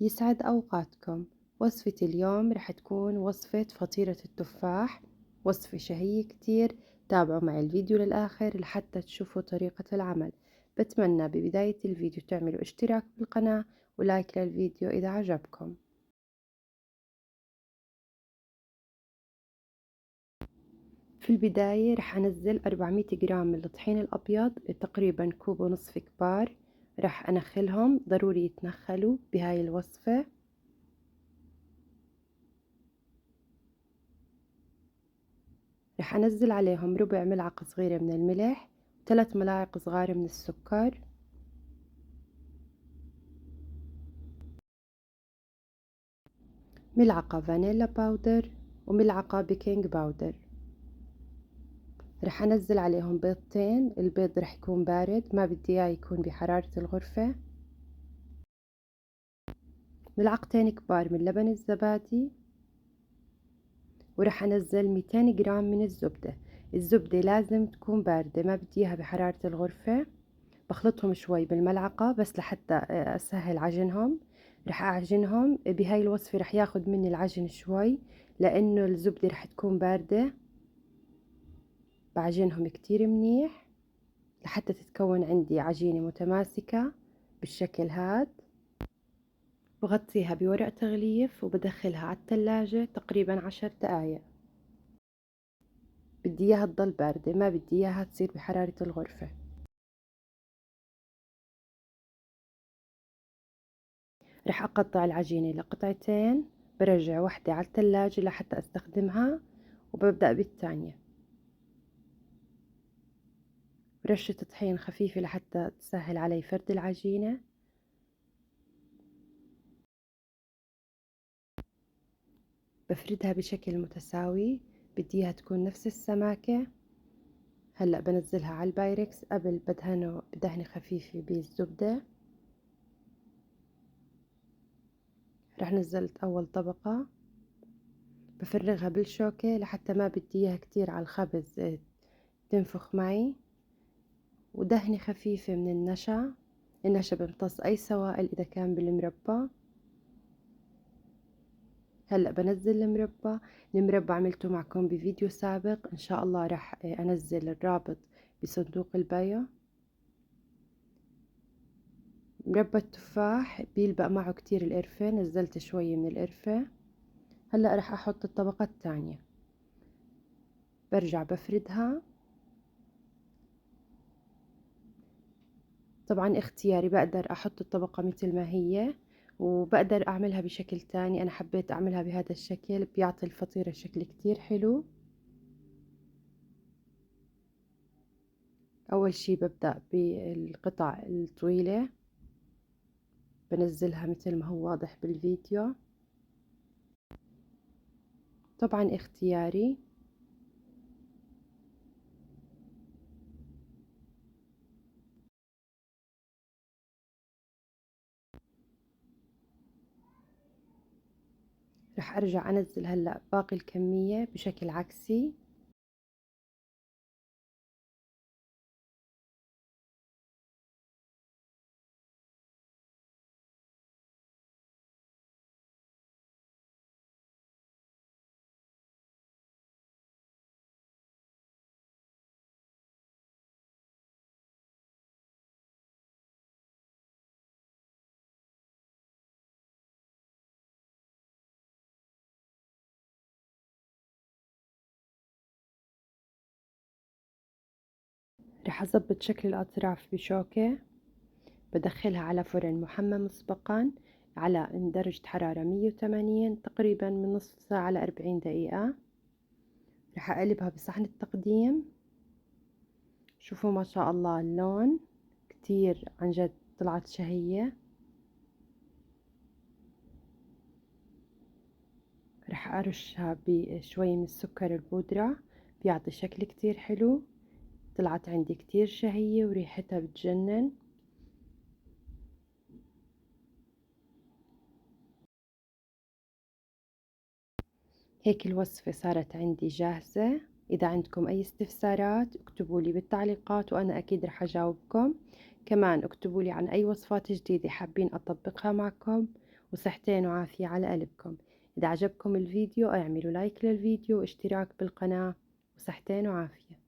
يسعد أوقاتكم. وصفة اليوم رح تكون وصفة فطيرة التفاح، وصفة شهية كتير. تابعوا معي الفيديو للآخر لحتى تشوفوا طريقة العمل. بتمنى ببداية الفيديو تعملوا اشتراك بالقناة ولايك للفيديو إذا عجبكم. في البداية رح أنزل 400 جرام من الطحين الأبيض، تقريبا كوب ونصف كبار. رح أنخلهم، ضروري يتنخلوا بهاي الوصفة. رح أنزل عليهم ربع ملعقة صغيرة من الملح، 3 ملاعق صغار من السكر، ملعقة فانيلا باودر، وملعقة بيكنج باودر. رح أنزل عليهم بيضتين، البيض رح يكون بارد، ما بدي إياه يكون بحرارة الغرفة. ملعقتين كبار من لبن الزبادي، ورح أنزل 200 جرام من الزبدة. الزبدة لازم تكون باردة، ما بدي إياها بحرارة الغرفة. بخلطهم شوي بالملعقة بس لحتى أسهل عجنهم. رح أعجنهم بهاي الوصفة، رح ياخد مني العجن شوي لأنه الزبدة رح تكون باردة. بعجنهم كتير منيح لحتى تتكون عندي عجينة متماسكة بالشكل هاد. بغطيها بورق تغليف وبدخلها على الثلاجة تقريبا 10 دقايق. بدي اياها تضل باردة، ما بدي اياها تصير بحرارة الغرفة. رح اقطع العجينة لقطعتين، برجع واحدة على الثلاجة لحتى استخدمها، وببدأ بالثانية. رشة طحين خفيفة لحتى تسهل علي فرد العجينة. بفردها بشكل متساوي، بدي اياها تكون نفس السماكة. هلأ بنزلها على البايركس قبل بدهنه بدهنة خفيفة بالزبدة. رح نزلت أول طبقة، بفرغها بالشوكة لحتى ما بدي إياها كتير على الخبز تنفخ معي. ودهنة خفيفة من النشا. النشا بيمتص أي سوائل إذا كان بالمربى. هلأ بنزل المربى عملته معكم بفيديو سابق، إن شاء الله رح أنزل الرابط بصندوق البايو. مربى التفاح بيلبق معه كتير القرفة، نزلت شوية من القرفة. هلأ رح أحط الطبقة الثانية، برجع بفردها. طبعا اختياري، بقدر أحط الطبقة مثل ما هي، وبقدر أعملها بشكل تاني. أنا حبيت أعملها بهذا الشكل، بيعطي الفطيرة شكل كتير حلو. أول شي ببدأ بالقطع الطويلة، بنزلها مثل ما هو واضح بالفيديو. طبعا اختياري. رح أرجع أنزل هلأ باقي الكمية بشكل عكسي. رح أظبط شكل الأطراف بشوكة، بدخلها على فرن محمى مسبقا على درجة حرارة 180، تقريبا من نصف ساعة ل40 دقيقة. رح أقلبها بصحن التقديم. شوفوا ما شاء الله اللون كتير عن جد طلعت شهية. رح أرشها بشوي من السكر البودرة، بيعطي شكل كتير حلو. طلعت عندي كتير شهية وريحتها بتجنن. هيك الوصفة صارت عندي جاهزة. إذا عندكم أي استفسارات اكتبوا لي بالتعليقات وأنا أكيد رح أجاوبكم. كمان اكتبوا لي عن أي وصفات جديدة حابين أطبقها معكم، وصحتين وعافية على قلبكم. إذا عجبكم الفيديو اعملوا لايك للفيديو واشتراك بالقناة، وصحتين وعافية.